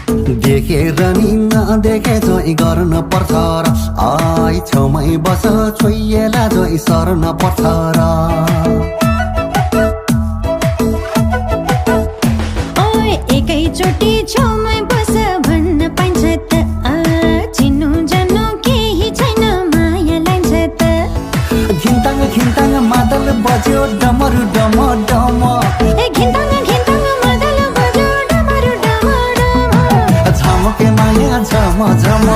देखेर नि नदेखे झै गर्न पर्छ र आई छेउमै बस छोइएला झै सर्न पर्छ र ओए एकैचोटि छेउमै बस भन्न पाइन्छ त चिन्नु जान्नु केही छैन माया लान्छ त घिन्ताङ घिन्ताङ मादल बज्यो डमरु डम डम घिन्ताङ घिन्ताङ मादल बज्यो डमरु डम डम झमके माया झम झम